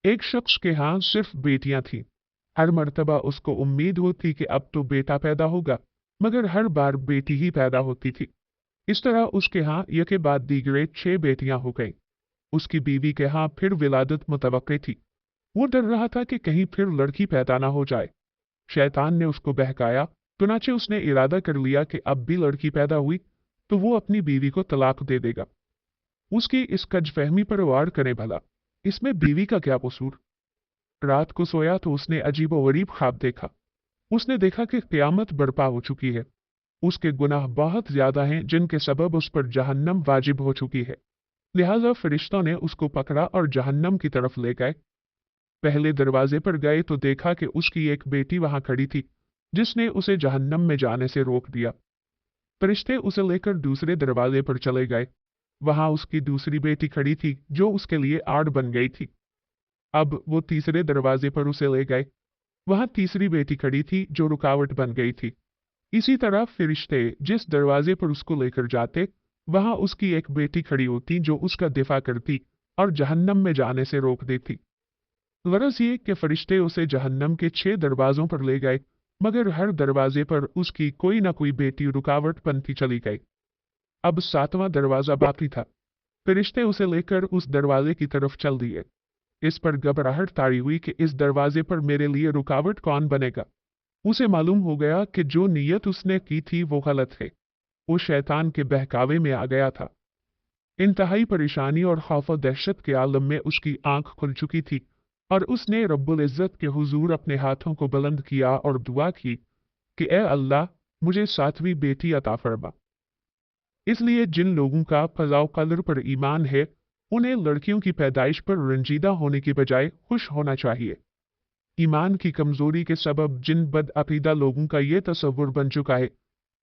एक शख्स के यहाँ सिर्फ बेटियां थीं। हर मर्तबा उसको उम्मीद होती कि अब तो बेटा पैदा होगा, मगर हर बार बेटी ही पैदा होती थी। इस तरह उसके यहाँ यके बाद दीगरे 6 बेटियां हो गईं। उसकी बीवी के यहाँ फिर विलादत मुतवक्के थी। वो डर रहा था कि कहीं फिर लड़की पैदा ना हो जाए। शैतान ने उसको बहकाया, चुनाचे उसने इरादा कर लिया कि अब भी लड़की पैदा हुई तो वो अपनी बीवी को तलाक दे देगा। उसकी इस कजफहमी पर वार करे भला, इसमें बीवी का क्या कसूर। रात को सोया तो उसने अजीबोगरीब ख्वाब देखा। उसने देखा कि क़यामत बर्पा हो चुकी है। उसके गुनाह बहुत ज्यादा हैं जिनके सबब उस पर जहन्नम वाजिब हो चुकी है। लिहाजा फरिश्तों ने उसको पकड़ा और जहन्नम की तरफ ले गए। पहले दरवाजे पर गए तो देखा कि उसकी एक बेटी वहां खड़ी थी, जिसने उसे जहन्नम में जाने से रोक दिया। फरिश्ते उसे लेकर दूसरे दरवाजे पर चले गए। वहां उसकी दूसरी बेटी खड़ी थी जो उसके लिए आड़ बन गई थी। अब वो तीसरे दरवाजे पर उसे ले गए। वहां तीसरी बेटी खड़ी थी जो रुकावट बन गई थी। इसी तरह फरिश्ते जिस दरवाजे पर उसको लेकर जाते, वहां उसकी एक बेटी खड़ी होती जो उसका दिफा करती और जहन्नम में जाने से रोक देती। गरज ये कि फरिश्ते उसे जहन्नम के 6 दरवाजों पर ले गए, मगर हर दरवाजे पर उसकी कोई ना कोई बेटी रुकावट बनती चली गई। अब 7वां दरवाजा बाकी था। फरिश्ते उसे लेकर उस दरवाजे की तरफ चल दिए। इस पर घबराहट तारी हुई कि इस दरवाजे पर मेरे लिए रुकावट कौन बनेगा। उसे मालूम हो गया कि जो नीयत उसने की थी वो गलत है। वो शैतान के बहकावे में आ गया था। इंतहाई परेशानी और खौफ व दहशत के आलम में उसकी आंख खुल चुकी थी और उसने रब्बुल इज़्ज़त के हुजूर अपने हाथों को बुलंद किया और दुआ की कि ए अल्लाह, मुझे 7वीं बेटी अता फरमा। इसलिए जिन लोगों का क़ज़ा क़दर पर ईमान है, उन्हें लड़कियों की पैदाइश पर रंजीदा होने की बजाय खुश होना चाहिए। ईमान की कमजोरी के सबब जिन बदअकीदा लोगों का ये तसव्वुर बन चुका है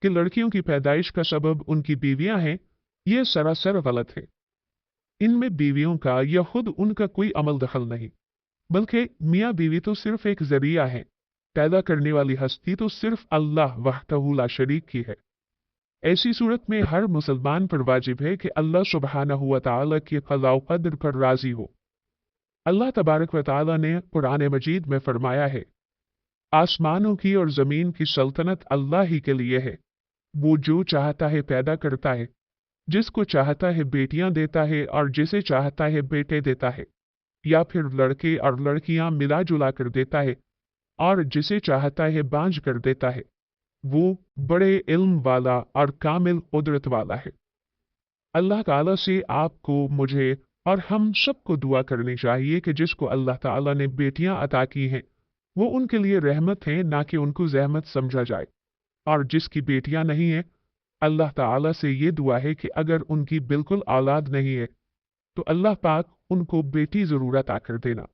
कि लड़कियों की पैदाइश का सबब उनकी बीवियां हैं, ये सरासर गलत है। इनमें बीवियों का या खुद उनका कोई अमल दखल नहीं, बल्कि मियाँ बीवी तो सिर्फ एक जरिया है। पैदा करने वाली हस्ती तो सिर्फ अल्लाह वहदहू ला शरीक की है। ऐसी सूरत में हर मुसलमान पर वाजिब है कि अल्लाह सुब्हानहू व तआला की क़ज़ा व क़दर पर राजी हो। अल्लाह तबारक व तआला ने कुरान मजीद में फरमाया है, आसमानों की और ज़मीन की सल्तनत अल्लाह ही के लिए है। वो जो चाहता है पैदा करता है, जिसको चाहता है बेटियां देता है और जिसे चाहता है बेटे देता है, या फिर लड़के और लड़कियां मिला जुला कर देता है और जिसे चाहता है बांझ कर देता है। वो बड़े इल्म वाला और कामिल कुदरत वाला है। अल्लाह ताला से आपको, मुझे और हम सबको दुआ करनी चाहिए कि जिसको अल्लाह ताला ने बेटियां अता की हैं, वो उनके लिए रहमत है, ना कि उनको जहमत समझा जाए। और जिसकी बेटियां नहीं है, अल्लाह ताला से ये दुआ है कि अगर उनकी बिल्कुल औलाद नहीं है तो अल्लाह पाक उनको बेटी जरूर अता कर देना।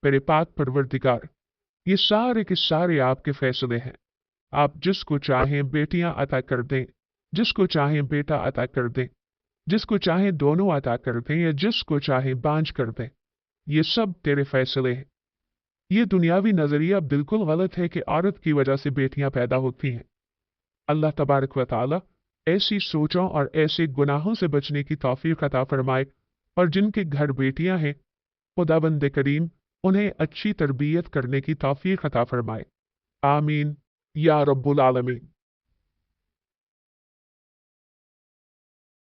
मेरे पाक परवरदिगार, ये सारे के सारे आपके फैसले हैं। आप जिसको चाहें बेटियां अता कर दें, जिसको चाहें बेटा अता कर दें, जिसको चाहें दोनों अता कर दें या जिसको चाहें बांझ कर दें। ये सब तेरे फैसले हैं। ये दुनियावी नजरिया बिल्कुल गलत है कि औरत की वजह से बेटियां पैदा होती हैं। अल्लाह तबारक व तआला ऐसी सोचों और ऐसे गुनाहों से बचने की तौफीक अता फरमाए, और जिनके घर बेटियां हैं, खुदाबंद करीम उन्हें अच्छी तरबियत करने की तौफीक अता फरमाए। आमीन या रब्बुल आलमीन।